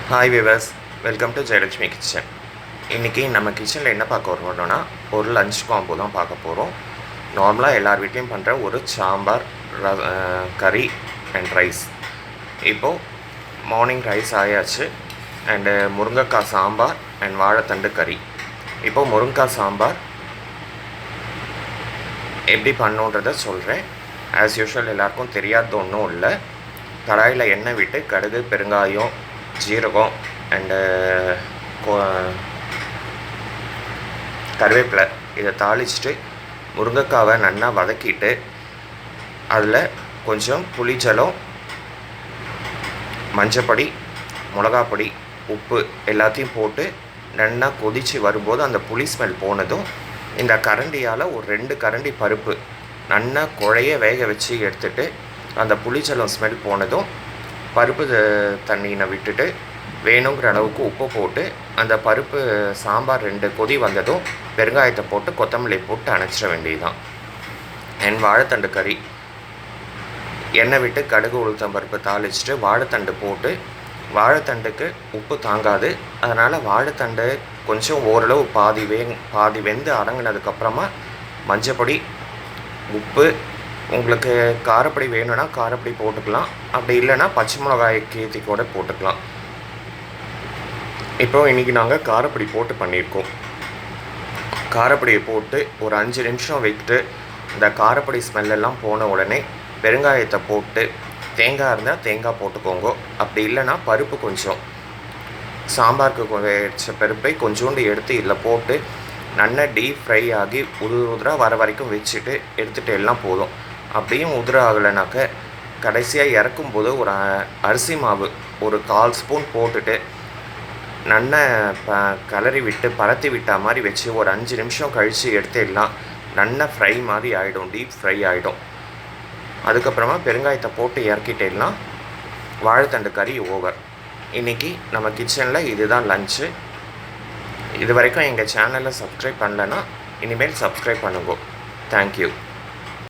Hi viewers, welcome to Jayalakshmi kitchen. இன்றைக்கி நம்ம கிச்சனில் என்ன பார்க்க வரோம்னா ஒரு லஞ்ச் காம்போ தான் பார்க்க போகிறோம். நார்மலாக எல்லார் வீட்லேயும் பண்ணுற ஒரு சாம்பார், கறி அண்ட் ரைஸ். இப்போது மார்னிங் ரைஸ் ஆயாச்சு அண்டு முருங்கைக்காய் சாம்பார் அண்ட் வாழைத்தண்டு கறி. இப்போது முருங்கைக்காய் சாம்பார் எப்படி பண்ணுன்றதை சொல்கிறேன். ஆஸ் யூஷுவல் எல்லாருக்கும் தெரியாதது ஒன்றும் இல்லை. கடாயில் எண்ணெய் விட்டு கடுகு, பெருங்காயம், ஜீரகம் அண்டு கருவேப்பிலை இதை தாளிச்சிட்டு முருங்கைக்காவை நல்லா வதக்கிட்டு அதில் கொஞ்சம் புளிஜலம், மஞ்சப்பொடி, மிளகாப்பொடி, உப்பு எல்லாத்தையும் போட்டு நல்லா கொதித்து வரும்போது அந்த புளி ஸ்மெல் போனதும் இந்த கரண்டியால் ஒரு 2 கரண்டி பருப்பு நல்லா குழைய வேக வச்சு எடுத்துகிட்டு அந்த புளிஜலம் ஸ்மெல் போனதும் பருப்பு தண்ணியை விட்டுட்டு வேணுங்கிற அளவுக்கு உப்பு போட்டு அந்த பருப்பு சாம்பார் 2 கொதி வந்ததும் பெருங்காயத்தை போட்டு கொத்தமல்லி போட்டு அணைச்சிட வேண்டியதுதான். அண்ட் வாழைத்தண்டு கறி எண்ணெய் விட்டு கடுகு, உளுத்தம் பருப்பு தாளிச்சிட்டு வாழைத்தண்டு போட்டு, வாழைத்தண்டுக்கு உப்பு தாங்காது, அதனால் வாழைத்தண்டு கொஞ்சம் ஓரளவு பாதி வெந்து அடங்கினதுக்கப்புறமா மஞ்சப்பொடி, உப்பு, உங்களுக்கு காரப்பொடி வேணும்னா காரப்பொடி போட்டுக்கலாம், அப்படி இல்லைன்னா பச்சை மிளகாய் கீத்தி கூட போட்டுக்கலாம். இப்போது இன்றைக்கி நாங்கள் காரப்பொடி போட்டு பண்ணியிருக்கோம். காரப்பொடியை போட்டு ஒரு 5 நிமிஷம் வைத்து இந்த காரப்பொடி ஸ்மெல்லெல்லாம் போன உடனே பெருங்காயத்தை போட்டு, தேங்காய் இருந்தால் தேங்காய் போட்டுக்கோங்க, அப்படி இல்லைன்னா பருப்பு கொஞ்சம் சாம்பாருக்கு வச்ச பருப்பை கொஞ்சோண்டு எடுத்து இதில் போட்டு நல்லா டீப் ஃப்ரை ஆகி உதிராக வர வரைக்கும் வச்சுட்டு எடுத்துகிட்டு எல்லாம் போதும். அப்படியும் உதிர ஆகலைனாக்க கடைசியாக இறக்கும்போது ஒரு அரிசி மாவு ஒரு 1/4 ஸ்பூன் போட்டுட்டு நல்லா கலரி விட்டு பரத்தி விட்டா மாதிரி வச்சு ஒரு 5 நிமிஷம் கழித்து எடுத்துடலாம். நல்லா ஃப்ரை மாதிரி ஆகிடும், டீப் ஃப்ரை ஆகிடும். அதுக்கப்புறமா பெருங்காயத்தை போட்டு இறக்கிட்டேலாம் வாழைத்தண்டு கறி ஓவர். இன்றைக்கி நம்ம கிச்சனில் இதுதான் லஞ்சு. இது வரைக்கும் எங்கள் சேனலை சப்ஸ்கிரைப் பண்ணலைன்னா இனிமேல் சப்ஸ்கிரைப் பண்ணுங்க. தேங்க்யூ.